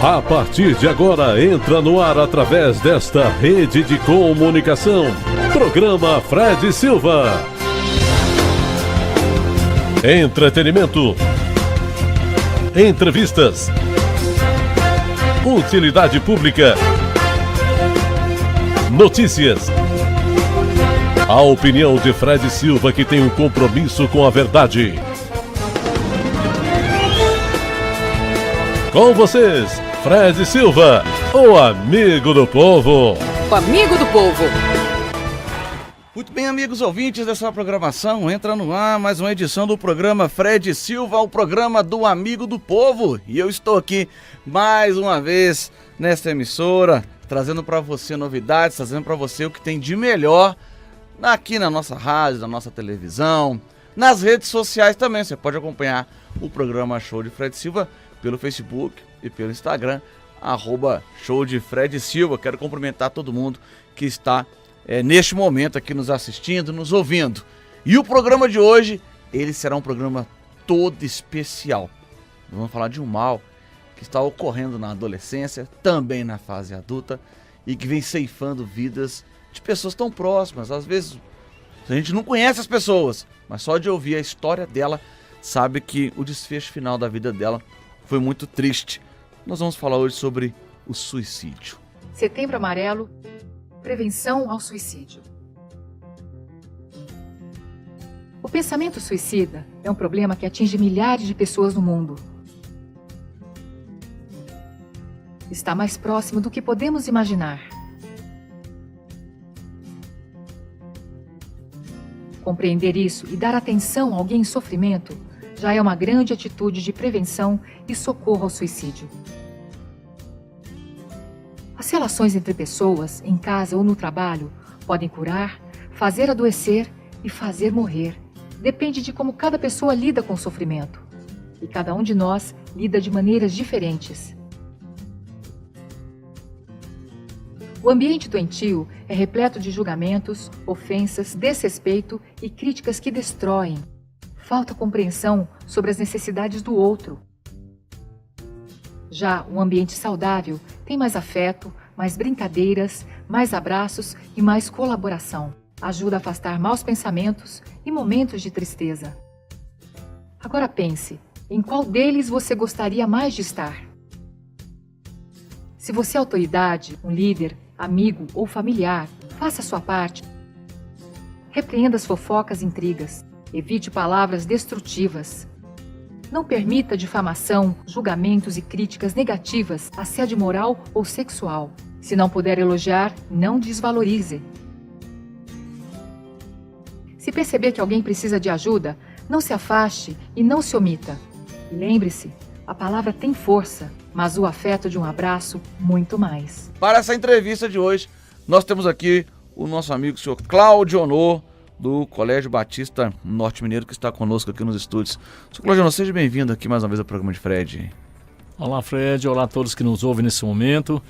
A partir de agora, entra no ar através desta rede de comunicação. Programa Fred Silva. Entretenimento. Entrevistas. Utilidade pública. Notícias. A opinião de Fred Silva, que tem um compromisso com a verdade. Com vocês, Fred Silva, o amigo do povo. O amigo do povo. Muito bem, amigos ouvintes dessa programação, entra no ar mais uma edição do programa Fred Silva, o programa do amigo do povo. E eu estou aqui mais uma vez nesta emissora, trazendo para você novidades, trazendo para você o que tem de melhor aqui na nossa rádio, na nossa televisão, nas redes sociais também. Você pode acompanhar o programa Show de Fred Silva pelo Facebook e pelo Instagram, @Show de Fred Silva. Quero cumprimentar todo mundo que está neste momento aqui nos assistindo, nos ouvindo. E o programa de hoje, ele será um programa todo especial. Vamos falar de um mal que está ocorrendo na adolescência, também na fase adulta, e que vem ceifando vidas de pessoas tão próximas. Às vezes a gente não conhece as pessoas, mas só de ouvir a história dela, sabe que o desfecho final da vida dela foi muito triste. Nós vamos falar hoje sobre o suicídio. Setembro Amarelo, prevenção ao suicídio. O pensamento suicida é um problema que atinge milhares de pessoas no mundo. Está mais próximo do que podemos imaginar. Compreender isso e dar atenção a alguém em sofrimento já é uma grande atitude de prevenção e socorro ao suicídio. As relações entre pessoas, em casa ou no trabalho, podem curar, fazer adoecer e fazer morrer. Depende de como cada pessoa lida com o sofrimento. E cada um de nós lida de maneiras diferentes. O ambiente doentio é repleto de julgamentos, ofensas, desrespeito e críticas que destroem. Falta compreensão sobre as necessidades do outro. Já um ambiente saudável tem mais afeto, mais brincadeiras, mais abraços e mais colaboração. Ajuda a afastar maus pensamentos e momentos de tristeza. Agora pense, em qual deles você gostaria mais de estar? Se você é autoridade, um líder, amigo ou familiar, faça a sua parte. Repreenda as fofocas e intrigas. Evite palavras destrutivas. Não permita difamação, julgamentos e críticas negativas, assédio moral ou sexual. Se não puder elogiar, não desvalorize. Se perceber que alguém precisa de ajuda, não se afaste e não se omita. E lembre-se, a palavra tem força, mas o afeto de um abraço, muito mais. Para essa entrevista de hoje, nós temos aqui o nosso amigo, o senhor Cláudio Honor, do Colégio Batista Norte Mineiro, que está conosco aqui nos estúdios. Sr. Cláudio Honor, seja bem-vindo aqui mais uma vez ao programa de Fred. Olá, Fred. Olá a todos que nos ouvem nesse momento.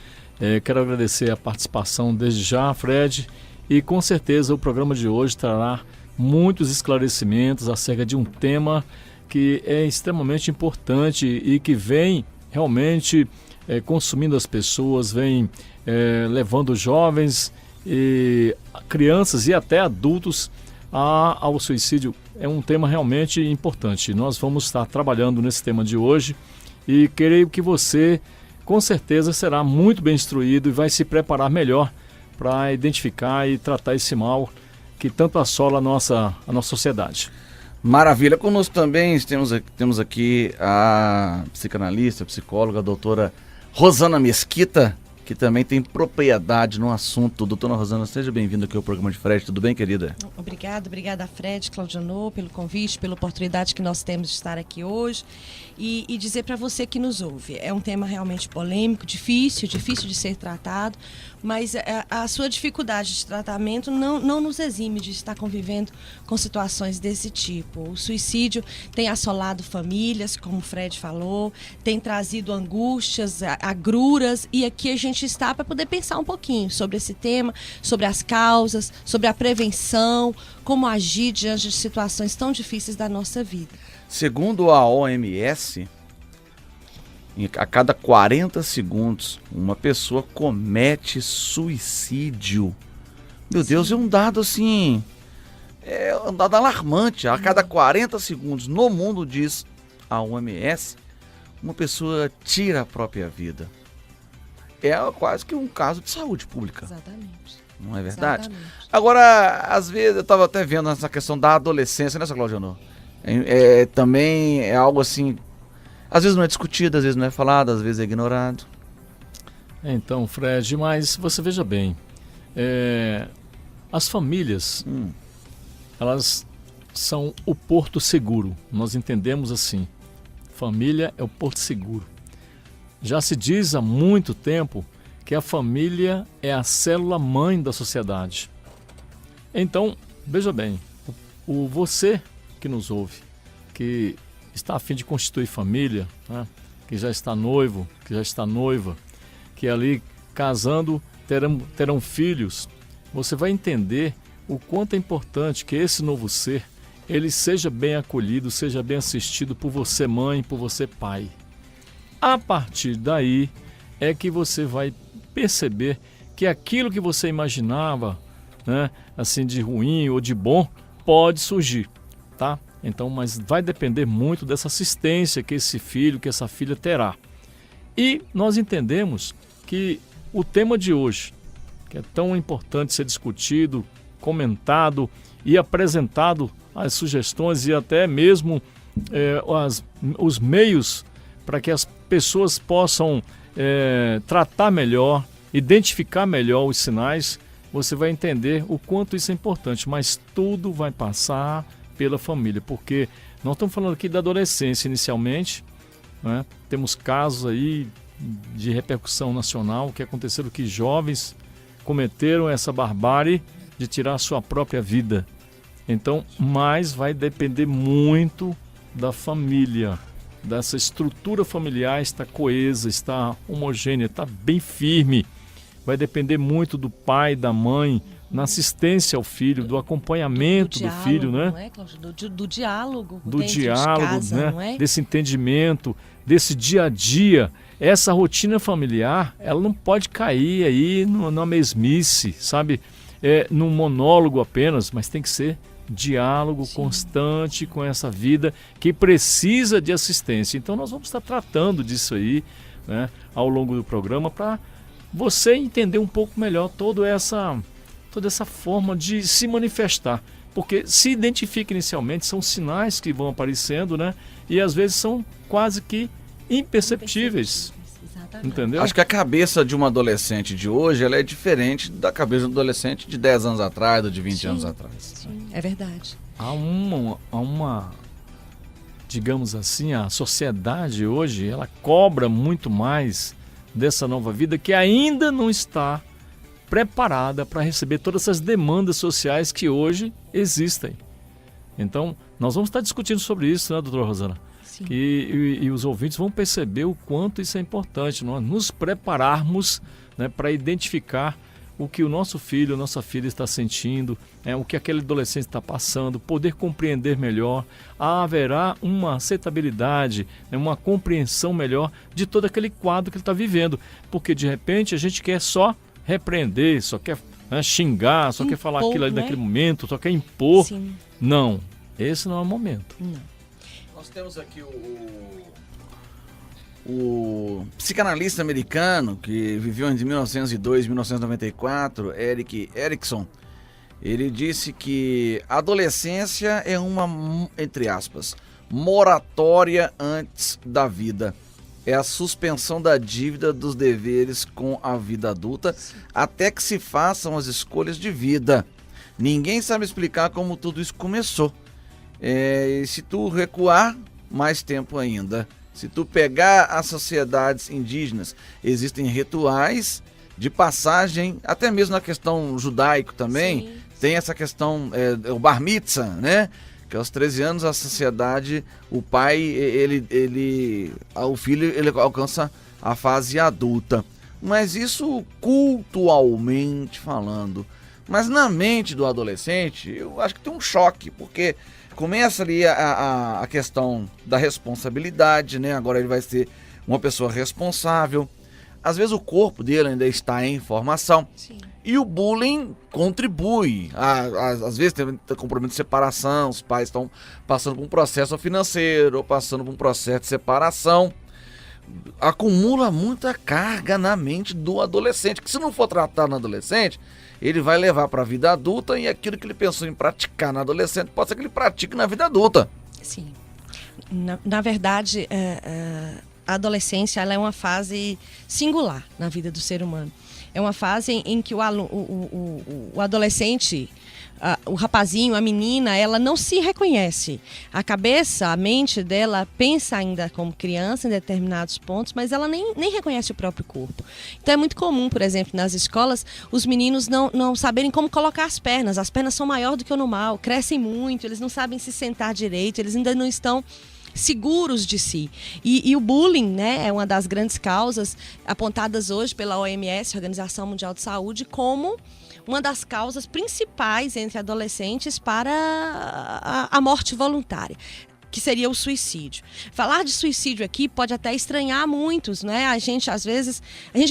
Quero agradecer a participação desde já, Fred. E com certeza o programa de hoje trará muitos esclarecimentos acerca de um tema que é extremamente importante e que vem realmente consumindo as pessoas, vem levando jovens, e crianças e até adultos ao suicídio. É um tema realmente importante. Nós vamos estar trabalhando nesse tema de hoje e creio que você com certeza será muito bem instruído e vai se preparar melhor para identificar e tratar esse mal que tanto assola a nossa sociedade. Maravilha. Conosco também temos aqui a psicanalista, a psicóloga, a doutora Rosana Mesquita, que também tem propriedade no assunto. Doutora Rosana, seja bem-vinda aqui ao programa de Fred. Tudo bem, querida? Obrigada, Fred, Cláudio Honor, pelo convite, pela oportunidade que nós temos de estar aqui hoje. E dizer para você que nos ouve, é um tema realmente polêmico, difícil de ser tratado, mas a sua dificuldade de tratamento não nos exime de estar convivendo com situações desse tipo. O suicídio tem assolado famílias, como o Fred falou, tem trazido angústias, agruras, e aqui a gente está para poder pensar um pouquinho sobre esse tema, sobre as causas, sobre a prevenção, como agir diante de situações tão difíceis da nossa vida. Segundo a OMS, A cada 40 segundos, uma pessoa comete suicídio. Meu Deus, é um dado assim... É um dado alarmante. A cada 40 segundos, no mundo, diz a OMS, uma pessoa tira a própria vida. É quase que um caso de saúde pública. Exatamente. Não é verdade? Exatamente. Agora, às vezes, eu estava até vendo essa questão da adolescência, né, Claudiano? Também é algo assim, às vezes não é discutido, às vezes não é falado, às vezes é ignorado. Então, Fred, mas você veja bem, as famílias, elas são o porto seguro. Nós entendemos assim, família é o porto seguro. Já se diz há muito tempo que a família é a célula-mãe da sociedade. Então, veja bem, você que nos ouve, que está a fim de constituir família, né, que já está noivo, que já está noiva, que ali casando terão filhos, você vai entender o quanto é importante que esse novo ser, ele seja bem acolhido, seja bem assistido por você mãe, por você pai. A partir daí é que você vai perceber que aquilo que você imaginava, né, assim de ruim ou de bom, pode surgir, tá? Então, mas vai depender muito dessa assistência que esse filho, que essa filha terá. E nós entendemos que o tema de hoje, que é tão importante ser discutido, comentado e apresentado as sugestões e até mesmo os meios para que as pessoas possam tratar melhor, identificar melhor os sinais, você vai entender o quanto isso é importante, mas tudo vai passar pela família, porque nós estamos falando aqui da adolescência inicialmente, né? Temos casos aí de repercussão nacional que aconteceram que jovens cometeram essa barbárie de tirar a sua própria vida. Então, mas vai depender muito da família, dessa estrutura familiar está coesa, está homogênea, está bem firme. Vai depender muito do pai, da mãe, na assistência ao filho, do acompanhamento do filho, né? Não é, Cláudio? Do diálogo. Do diálogo, casa, né? Não é? Desse entendimento, desse dia a dia. Essa rotina familiar, ela não pode cair aí na mesmice, sabe? Num monólogo apenas, mas tem que ser diálogo constante com essa vida que precisa de assistência. Então nós vamos estar tratando disso aí, né, ao longo do programa para você entender um pouco melhor toda essa forma de se manifestar. Porque se identifica inicialmente, são sinais que vão aparecendo, né? E às vezes são quase que imperceptíveis. Entendeu? Acho que a cabeça de uma adolescente de hoje, ela é diferente da cabeça de um adolescente de 10 anos atrás ou de 20 anos atrás. Sim, é verdade. Há uma, digamos assim, a sociedade hoje, ela cobra muito mais dessa nova vida que ainda não está preparada para receber todas essas demandas sociais que hoje existem. Então, nós vamos estar discutindo sobre isso, né, doutora Rosana? Sim. E os ouvintes vão perceber o quanto isso é importante, nós nos prepararmos, né, para identificar o que o nosso filho, nossa filha está sentindo, o que aquele adolescente está passando, poder compreender melhor, haverá uma aceitabilidade, uma compreensão melhor de todo aquele quadro que ele está vivendo, porque de repente a gente quer só repreender, só quer xingar, só quer falar aquilo ali naquele momento, só quer impor. Sim. Não, esse não é o momento. Não. Nós temos aqui o psicanalista americano que viveu entre 1902 e 1994, Erik Erikson. Ele disse que a adolescência é uma, entre aspas, moratória antes da vida. É a suspensão da dívida dos deveres com a vida adulta até que se façam as escolhas de vida. Ninguém sabe explicar como tudo isso começou. E se tu recuar, mais tempo ainda. Se tu pegar as sociedades indígenas, existem rituais de passagem, até mesmo na questão judaico também, Sim. Tem essa questão, o bar mitzvah, né? Que aos 13 anos a sociedade, o pai, o filho, ele alcança a fase adulta. Mas isso cultualmente falando. Mas na mente do adolescente, eu acho que tem um choque, porque começa ali a questão da responsabilidade, né? Agora ele vai ser uma pessoa responsável. Às vezes o corpo dele ainda está em formação. Sim. E o bullying contribui. Às vezes tem compromisso de separação, os pais estão passando por um processo financeiro, ou passando por um processo de separação. Acumula muita carga na mente do adolescente, que se não for tratado no adolescente, ele vai levar para a vida adulta, e aquilo que ele pensou em praticar na adolescente pode ser que ele pratique na vida adulta. Sim. Na verdade, a adolescência ela é uma fase singular na vida do ser humano. É uma fase em que o adolescente, o rapazinho, a menina, ela não se reconhece. A cabeça, a mente dela pensa ainda como criança em determinados pontos, mas ela nem reconhece o próprio corpo. Então é muito comum, por exemplo, nas escolas, os meninos não saberem como colocar as pernas. As pernas são maiores do que o normal, crescem muito, eles não sabem se sentar direito, eles ainda não estão seguros de si. E o bullying, né, é uma das grandes causas apontadas hoje pela OMS, Organização Mundial de Saúde, como uma das causas principais entre adolescentes para a morte voluntária, que seria o suicídio. Falar de suicídio aqui pode até estranhar muitos, né? A gente, às vezes,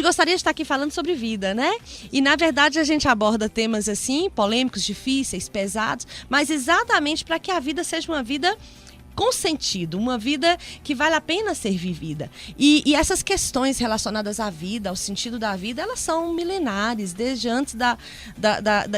gostaria de estar aqui falando sobre vida, né? E, na verdade, a gente aborda temas assim, polêmicos, difíceis, pesados, mas exatamente para que a vida seja uma vida com sentido, uma vida que vale a pena ser vivida. E essas questões relacionadas à vida, ao sentido da vida, elas são milenares. Desde antes da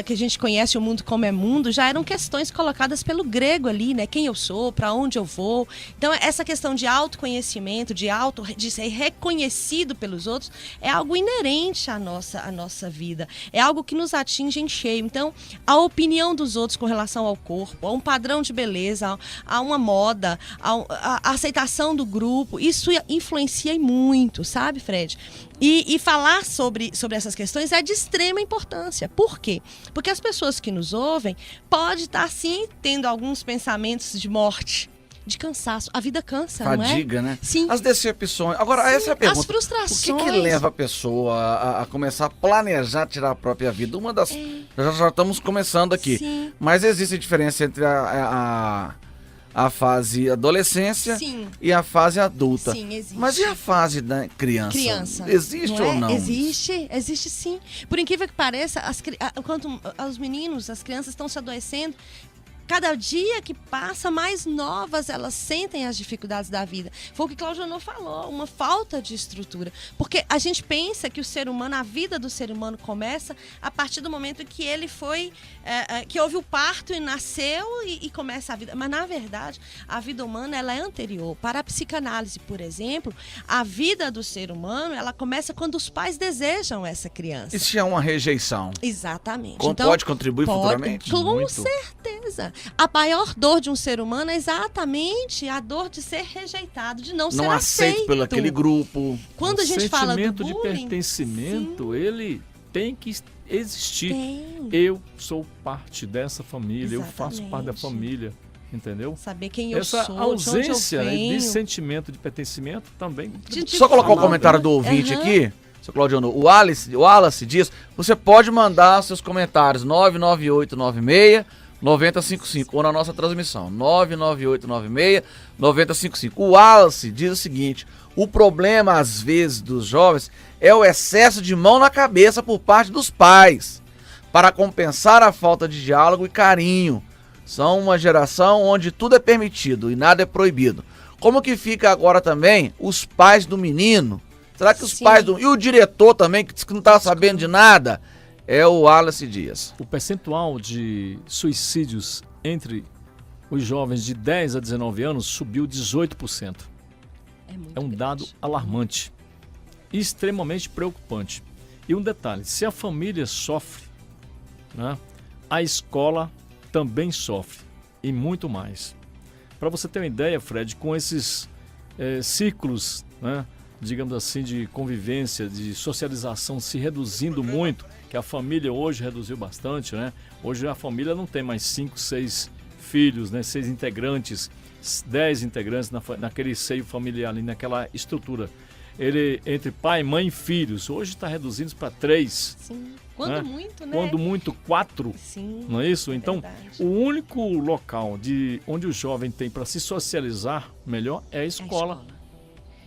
que a gente conhece o mundo como é mundo, já eram questões colocadas pelo grego ali, né? Quem eu sou, para onde eu vou. Então, essa questão de autoconhecimento, de ser reconhecido pelos outros, é algo inerente à nossa vida. É algo que nos atinge em cheio. Então, a opinião dos outros com relação ao corpo, a um padrão de beleza, a uma moda, a aceitação do grupo, isso influencia muito, sabe, Fred? E falar sobre essas questões é de extrema importância. Por quê? Porque as pessoas que nos ouvem podem estar, sim, tendo alguns pensamentos de morte, de cansaço. A vida cansa, não é? Fadiga, né? Sim. As decepções. Agora, essa é a pergunta. As frustrações. O que leva a pessoa a começar a planejar tirar a própria vida? Uma das... Já estamos começando aqui. Sim. Mas existe diferença entre a fase adolescência, sim, e a fase adulta. Sim, existe. Mas e a fase da criança? Existe não ou não? Existe sim. Por incrível que pareça, enquanto os meninos, as crianças estão se adoecendo, cada dia que passa, mais novas elas sentem as dificuldades da vida. Foi o que Cláudio Janot falou, uma falta de estrutura. Porque a gente pensa que o ser humano, a vida do ser humano começa a partir do momento que ele que houve o parto e nasceu e começa a vida. Mas, na verdade, a vida humana ela é anterior. Para a psicanálise, por exemplo, a vida do ser humano ela começa quando os pais desejam essa criança. E se há uma rejeição? Exatamente. Então, pode contribuir futuramente? Com certeza. A maior dor de um ser humano é exatamente a dor de ser rejeitado, de não ser aceito pelo aquele grupo. Quando a gente fala do bullying, sentimento de pertencimento, sim, ele tem que existir. Tem. Eu sou parte dessa família, Exatamente. Eu faço parte da família, entendeu? Saber quem eu Essa sou, ausência de onde eu venho. De sentimento de pertencimento também. Só colocar o comentário do ouvinte aqui. Seu Claudiano, o Wallace diz, você pode mandar seus comentários 99896-9055 ou na nossa transmissão 99896-9055. O Wallace diz o seguinte: o problema às vezes dos jovens é o excesso de mão na cabeça por parte dos pais para compensar a falta de diálogo e carinho. São uma geração onde tudo é permitido e nada é proibido. Como que fica agora também os pais do menino? Será que os pais e o diretor também, que diz que não está sabendo de nada? É o Wallace Dias. O percentual de suicídios entre os jovens de 10 a 19 anos subiu 18%. É um dado alarmante, extremamente preocupante. E um detalhe, se a família sofre, né, a escola também sofre, e muito mais. Para você ter uma ideia, Fred, com esses ciclos, né, digamos assim, de convivência, de socialização se reduzindo muito, que a família hoje reduziu bastante, né? Hoje a família não tem mais 5, 6 filhos, né? 6 integrantes, 10 integrantes naquele seio familiar, ali, naquela estrutura. Ele, entre pai, mãe e filhos, hoje está reduzindo para 3. Sim. Quando muito, né? Quando muito, 4. Sim, não é isso? Então, verdade. O único local onde o jovem tem para se socializar melhor é a escola.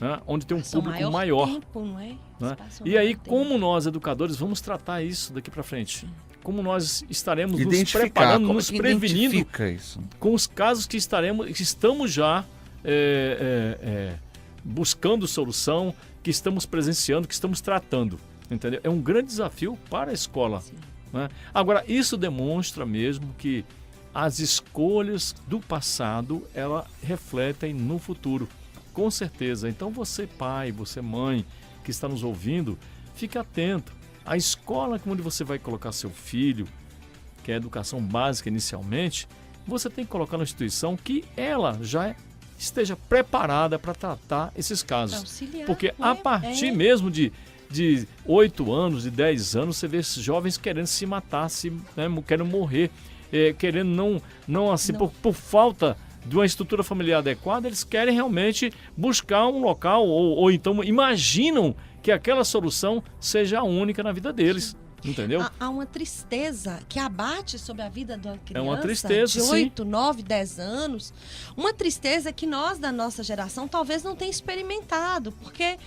né? Onde tem um Passa público maior. Tempo, não é? Né? E aí, como nós, educadores, vamos tratar isso daqui para frente? Como nós estaremos nos preparando, nos prevenindo com os casos que estamos já buscando solução, que estamos presenciando, que estamos tratando. Entendeu? É um grande desafio para a escola. Né? Agora, isso demonstra mesmo que as escolhas do passado, ela refletem no futuro. Com certeza. Então você pai, você mãe que está nos ouvindo, fique atento. A escola onde você vai colocar seu filho, que é a educação básica inicialmente, você tem que colocar na instituição que ela já esteja preparada para tratar esses casos. Auxiliar, porque a partir mesmo de 8 anos, de 10 anos, você vê esses jovens querendo se matar, querendo morrer, querendo não assim, por falta de uma estrutura familiar adequada, eles querem realmente buscar um local ou então imaginam que aquela solução seja a única na vida deles. Entendeu? Há uma tristeza que abate sobre a vida de uma criança uma tristeza, de 8, 9, 10 anos. Uma tristeza que nós, da nossa geração, talvez não tenha experimentado, porque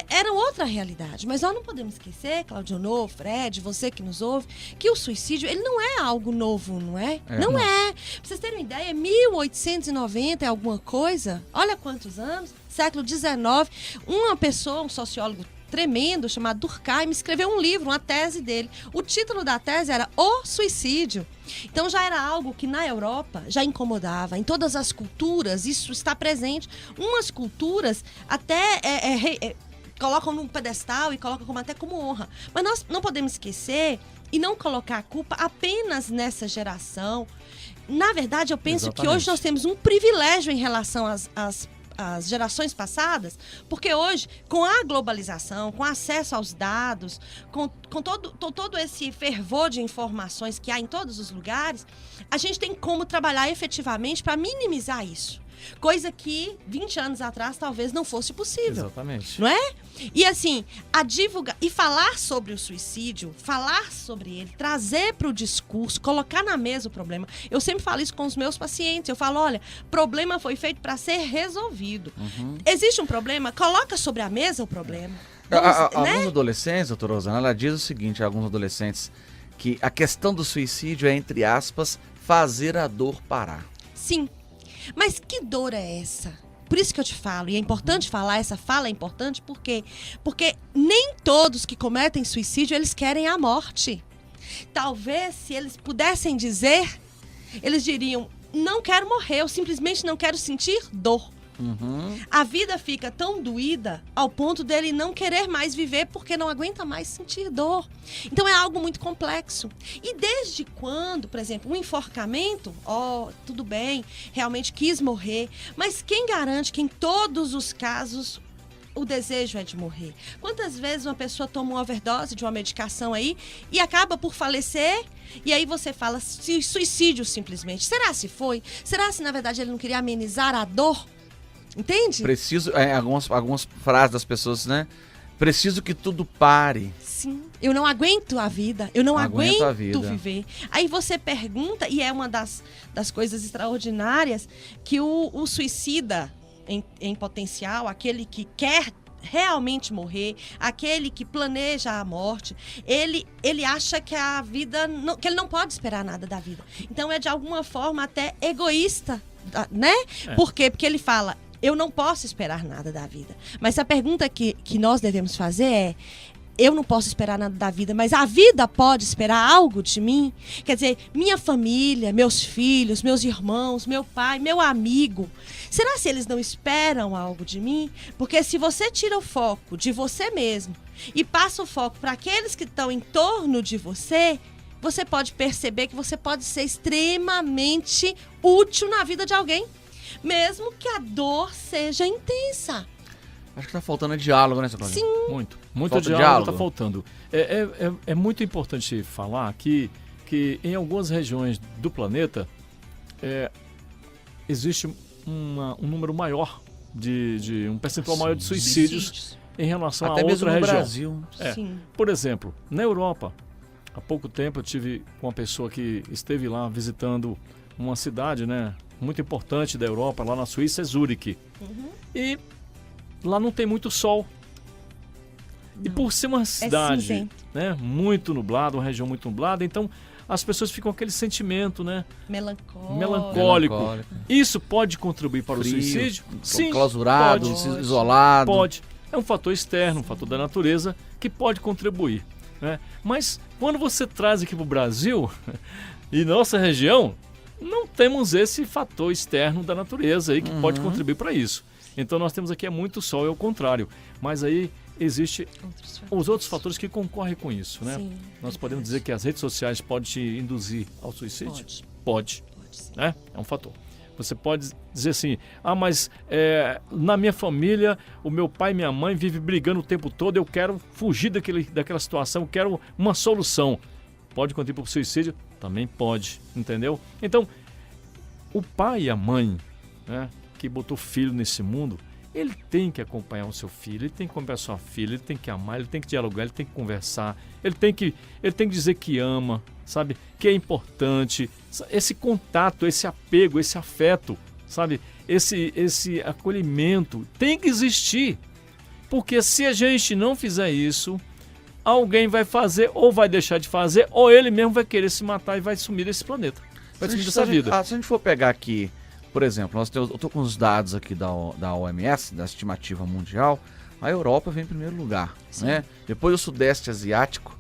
era outra realidade. Mas nós não podemos esquecer, Claudionô, Fred, você que nos ouve, que o suicídio ele não é algo novo, não é? Não é. Pra vocês terem uma ideia, 1890 é alguma coisa. Olha quantos anos. Século XIX. Uma pessoa, um sociólogo tremendo, chamado Durkheim, escreveu um livro, uma tese dele. O título da tese era O Suicídio. Então já era algo que na Europa já incomodava. Em todas as culturas isso está presente. Umas culturas até colocam num pedestal e colocam até como honra. Mas nós não podemos esquecer e não colocar a culpa apenas nessa geração. Na verdade, eu penso que hoje nós temos um privilégio em relação às gerações passadas, porque hoje, com a globalização, com acesso aos dados, com todo esse fervor de informações que há em todos os lugares, a gente tem como trabalhar efetivamente para minimizar isso. Coisa que 20 anos atrás talvez não fosse possível. Exatamente. Não é? E assim, e falar sobre o suicídio, falar sobre ele, trazer para o discurso, colocar na mesa o problema. Eu sempre falo isso com os meus pacientes. Eu falo, olha, problema foi feito para ser resolvido. Existe um problema? Coloca sobre a mesa o problema. Alguns adolescentes, doutora Rosana, ela diz o seguinte, a alguns adolescentes, que a questão do suicídio é, entre aspas, fazer a dor parar. Sim. Mas que dor é essa? Por isso que eu te falo, e é importante falar, essa fala é importante, por quê? Porque nem todos que cometem suicídio, eles querem a morte. Talvez, se eles pudessem dizer, eles diriam, não quero morrer, eu simplesmente não quero sentir dor. A vida fica tão doída ao ponto dele não querer mais viver porque não aguenta mais sentir dor. Então é algo muito complexo. E desde quando, por exemplo, um enforcamento, tudo bem, realmente quis morrer, mas quem garante que em todos os casos o desejo é de morrer? Quantas vezes uma pessoa toma uma overdose de uma medicação aí e acaba por falecer? E aí você fala suicídio simplesmente. Será se foi? Será se na verdade ele não queria amenizar a dor? Entende? Preciso, algumas frases das pessoas, né? Preciso que tudo pare. Sim, eu não aguento a vida, eu não aguento viver. Aí você pergunta, e é uma das coisas extraordinárias, que o suicida em potencial, aquele que quer realmente morrer, aquele que planeja a morte, ele acha que a vida, que ele não pode esperar nada da vida. Então é de alguma forma até egoísta, né? Por quê? Porque ele fala, eu não posso esperar nada da vida. Mas a pergunta que nós devemos fazer é, eu não posso esperar nada da vida, mas a vida pode esperar algo de mim? Quer dizer, minha família, meus filhos, meus irmãos, meu pai, meu amigo, será se eles não esperam algo de mim? Porque se você tira o foco de você mesmo e passa o foco para aqueles que estão em torno de você, você pode perceber que você pode ser extremamente útil na vida de alguém, mesmo que a dor seja intensa. Acho que tá faltando diálogo, né, Cláudia? Sim. Muito diálogo tá faltando. É muito importante falar que em algumas regiões do planeta existe um número maior de um percentual maior de suicídios em relação até a outra região. Brasil. Sim. Por exemplo, na Europa, há pouco tempo eu tive uma pessoa que esteve lá visitando uma cidade, né, muito importante da Europa, lá na Suíça, é Zurique. E lá não tem muito sol. E por ser uma cidade, cinzento. né, muito nublada, uma região muito nublada, então as pessoas ficam com aquele sentimento, né, melancólico. Isso pode contribuir para Frio, o suicídio? Sim, clausurado, isolado. pode. É um fator externo, um fator da natureza que pode contribuir, né? Mas quando você traz aqui para o Brasil e nossa região, não temos esse fator externo da natureza aí que pode contribuir para isso. Então nós temos aqui muito sol, é o contrário. Mas aí existem os outros fatores que concorrem com isso, né? Sim, nós podemos dizer que as redes sociais podem te induzir ao suicídio? Pode. Né? É um fator. Você pode dizer assim, mas na minha família, o meu pai e minha mãe vivem brigando o tempo todo, eu quero fugir daquela situação, eu quero uma solução. Pode contribuir para o suicídio? Também pode, entendeu? Então, o pai e a mãe, né, que botou filho nesse mundo, ele tem que acompanhar o seu filho, ele tem que acompanhar a sua filha, ele tem que amar, ele tem que dialogar, ele tem que conversar, ele tem que dizer que ama, sabe? Que é importante. Esse contato, esse apego, esse afeto, sabe? Esse acolhimento tem que existir. Porque se a gente não fizer isso, alguém vai fazer ou vai deixar de fazer, ou ele mesmo vai querer se matar e vai sumir desse planeta. Vai sumir dessa vida. Se a gente for pegar aqui, por exemplo, eu estou com os dados aqui da OMS, da estimativa mundial, a Europa vem em primeiro lugar, né? Depois o Sudeste Asiático.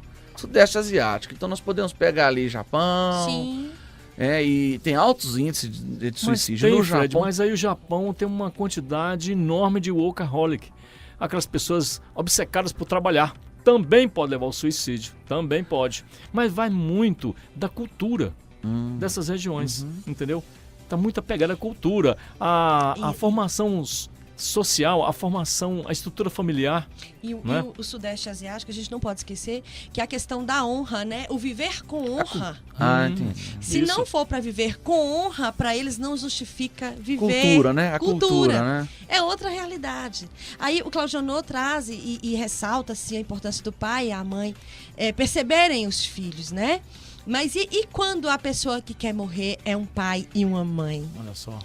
Então nós podemos pegar ali Japão. Sim. E tem altos índices de suicídio no Japão. Fred, mas aí o Japão tem uma quantidade enorme de workaholic. Aquelas pessoas obcecadas por trabalhar. Também pode levar ao suicídio. Também pode. Mas vai muito da cultura dessas regiões, entendeu? Está muito apegada à cultura, à formação social, a estrutura familiar. E né? o Sudeste Asiático, a gente não pode esquecer que a questão da honra, né? O viver com honra. Entendi. Se Isso. não for para viver com honra, para eles não justifica viver. Cultura, né? A cultura, né? É outra realidade. Aí o Claudio traz e ressalta assim, a importância do pai e a mãe perceberem os filhos, né? Mas e quando a pessoa que quer morrer é um pai e uma mãe? Olha só.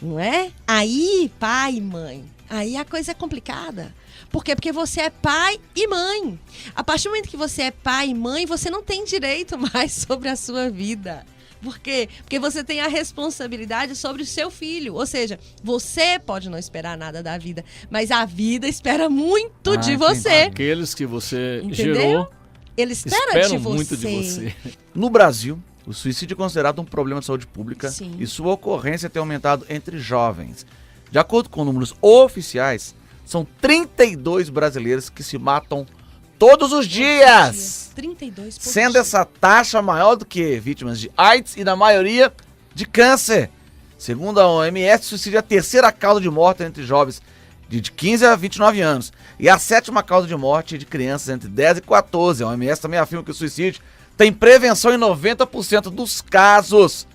Não é? Aí, pai e mãe, aí a coisa é complicada. Por quê? Porque você é pai e mãe. A partir do momento que você é pai e mãe, você não tem direito mais sobre a sua vida. Por quê? Porque você tem a responsabilidade sobre o seu filho. Ou seja, você pode não esperar nada da vida, mas a vida espera muito de você. Aqueles que você Entendeu? gerou Ele espera esperam de você. muito de você. No Brasil, o suicídio é considerado um problema de saúde pública. Sim. E sua ocorrência tem aumentado entre jovens. De acordo com números oficiais, são 32 brasileiros que se matam todos os dias. 32 por Sendo dia. essa taxa maior do que vítimas de AIDS e, na maioria, de câncer. Segundo a OMS, o suicídio é a terceira causa de morte entre jovens de 15 a 29 anos. E a sétima causa de morte de crianças entre 10 e 14. A OMS também afirma que o suicídio tem prevenção em 90% dos casos.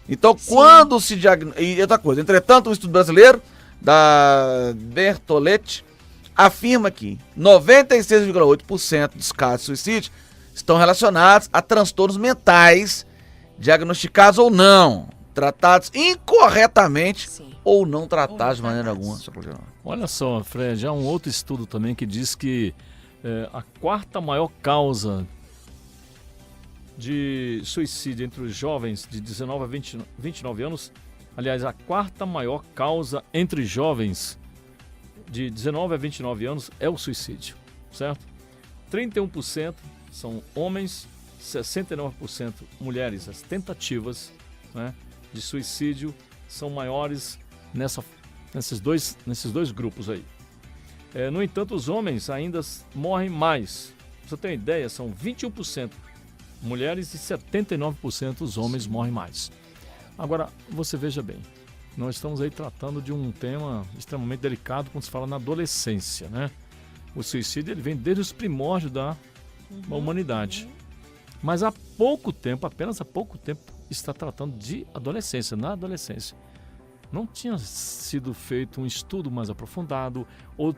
Então, quando se diagnostica... E outra coisa, entretanto, um estudo brasileiro da Bertoletti afirma que 96,8% dos casos de suicídio estão relacionados a transtornos mentais, diagnosticados ou não, tratados incorretamente ou não tratados de maneira alguma. Olha só, Fred, há um outro estudo também que diz que a quarta maior causa de suicídio entre os jovens de 19 a 29 anos, aliás, a quarta maior causa entre jovens de 19 a 29 anos é o suicídio, certo? 31% são homens, 69% mulheres. As tentativas, né, de suicídio são maiores nesses dois grupos aí. No entanto, os homens ainda morrem mais. Pra você ter uma ideia, são 21% mulheres e 79% os homens morrem mais. Agora, você veja bem, nós estamos aí tratando de um tema extremamente delicado quando se fala na adolescência, né? O suicídio ele vem desde os primórdios da humanidade. Mas há pouco tempo, apenas há pouco tempo, está tratando de adolescência, na adolescência. Não tinha sido feito um estudo mais aprofundado ou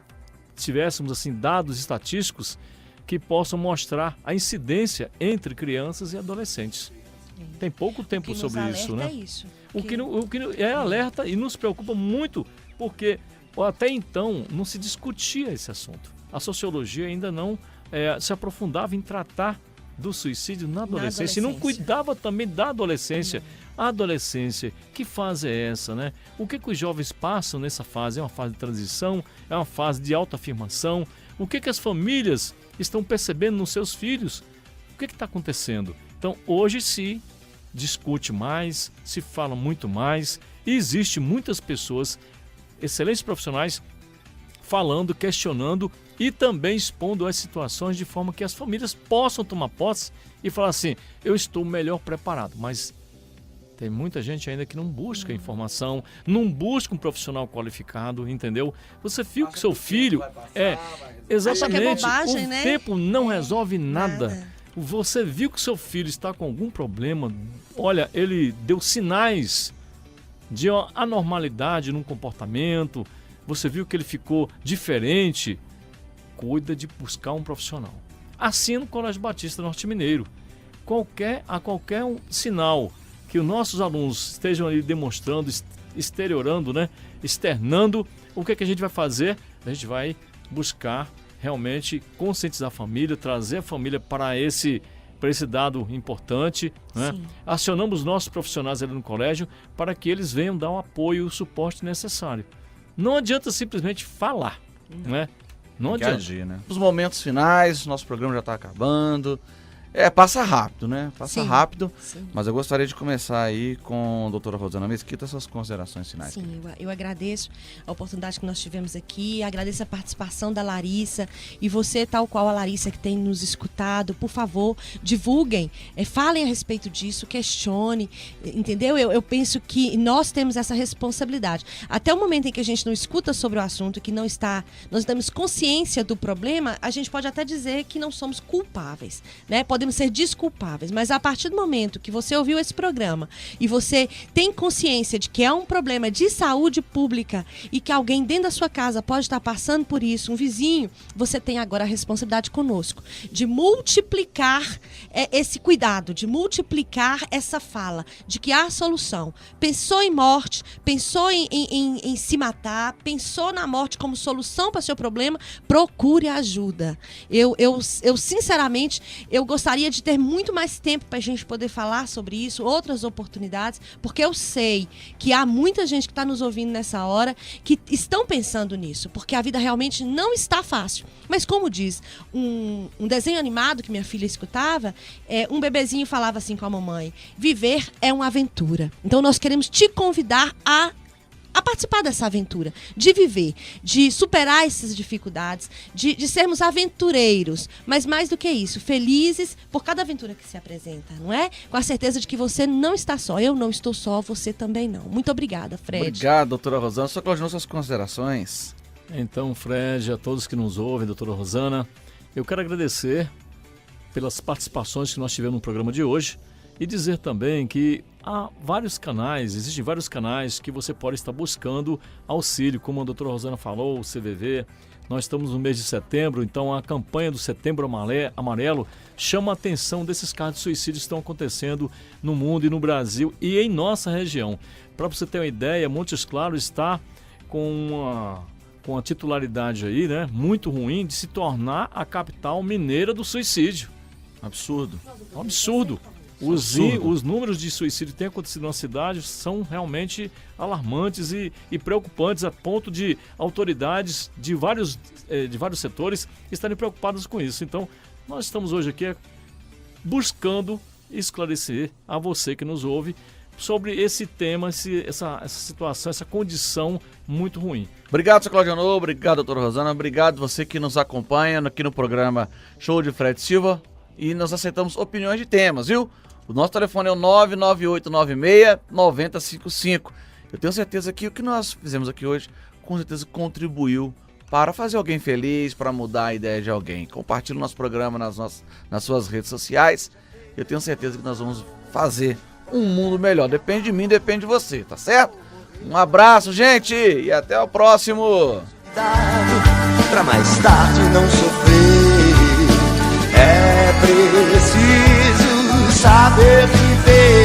tivéssemos assim dados estatísticos que possam mostrar a incidência entre crianças e adolescentes. Tem pouco tempo sobre isso, né? É isso. O que é alerta e nos preocupa muito, porque até então não se discutia esse assunto. A sociologia ainda não se aprofundava em tratar do suicídio na adolescência e não cuidava também da adolescência. A adolescência, que fase é essa, né? O que os jovens passam nessa fase? É uma fase de transição? É uma fase de autoafirmação? O que as famílias estão percebendo nos seus filhos? O que está acontecendo? Então, hoje se discute mais, se fala muito mais, e existe muitas pessoas, excelentes profissionais, falando, questionando e também expondo as situações de forma que as famílias possam tomar posse e falar assim, eu estou melhor preparado, mas tem muita gente ainda que não busca informação, não busca um profissional qualificado, entendeu? Você viu que seu filho exatamente, bobagem, o tempo não resolve nada. Você viu que seu filho está com algum problema, olha, ele deu sinais de anormalidade no comportamento, você viu que ele ficou diferente, cuida de buscar um profissional. Assim no Colégio Batista Norte Mineiro, a qualquer sinal que os nossos alunos estejam ali demonstrando, externando, o que a gente vai fazer? A gente vai buscar realmente conscientizar a família, trazer a família para esse dado importante, né? Acionamos nossos profissionais ali no colégio para que eles venham dar o apoio e o suporte necessário. Não adianta simplesmente falar, né? Não adianta. Agir, né? Os momentos finais, nosso programa já está acabando. Passa rápido, né? Rápido. Sim. Mas eu gostaria de começar aí com a doutora Rosana Mesquita, suas considerações finais. Sim, eu agradeço a oportunidade que nós tivemos aqui, agradeço a participação da Larissa e você, tal qual a Larissa, que tem nos escutado, por favor, divulguem, falem a respeito disso, questione, entendeu? Eu penso que nós temos essa responsabilidade. Até o momento em que a gente não escuta sobre o assunto, que nós temos consciência do problema, a gente pode até dizer que não somos culpáveis, né? Podemos ser desculpáveis, mas a partir do momento que você ouviu esse programa e você tem consciência de que é um problema de saúde pública e que alguém dentro da sua casa pode estar passando por isso, um vizinho, você tem agora a responsabilidade conosco de multiplicar esse cuidado, de multiplicar essa fala, de que há solução. Pensou em morte, pensou em se matar, pensou na morte como solução para seu problema, procure ajuda. Eu sinceramente, eu gostaria de ter muito mais tempo para a gente poder falar sobre isso, outras oportunidades, porque eu sei que há muita gente que está nos ouvindo nessa hora que estão pensando nisso, porque a vida realmente não está fácil. Mas como diz um desenho animado que minha filha escutava, um bebezinho falava assim com a mamãe, viver é uma aventura. Então nós queremos te convidar a participar dessa aventura, de viver, de superar essas dificuldades, de sermos aventureiros, mas mais do que isso, felizes por cada aventura que se apresenta, não é? Com a certeza de que você não está só, eu não estou só, você também não. Muito obrigada, Fred. Obrigado, doutora Rosana. Só continuam suas considerações. Então, Fred, a todos que nos ouvem, doutora Rosana, eu quero agradecer pelas participações que nós tivemos no programa de hoje e dizer também que existem vários canais que você pode estar buscando auxílio, como a doutora Rosana falou, o CVV. Nós estamos no mês de setembro, então a campanha do Setembro Amarelo chama a atenção desses casos de suicídio que estão acontecendo no mundo e no Brasil e em nossa região. Para você ter uma ideia, Montes Claros está com a titularidade aí, né, muito ruim de se tornar a capital mineira do suicídio. Absurdo. Absurdo. Os números de suicídio que têm acontecido na cidade são realmente alarmantes e preocupantes a ponto de autoridades de vários setores estarem preocupadas com isso. Então, nós estamos hoje aqui buscando esclarecer a você que nos ouve sobre esse tema, essa situação, essa condição muito ruim. Obrigado, seu Claudiano, obrigado, doutora Rosana, obrigado você que nos acompanha aqui no programa Show de Fred Silva e nós aceitamos opiniões de temas, viu? O nosso telefone é o 99896-9055. Eu tenho certeza que o que nós fizemos aqui hoje, com certeza contribuiu para fazer alguém feliz, para mudar a ideia de alguém. Compartilhe o nosso programa nas suas redes sociais. Eu tenho certeza que nós vamos fazer um mundo melhor. Depende de mim, depende de você, tá certo? Um abraço, gente, e até o próximo. Pra mais tarde não sofrer, é preciso saber viver.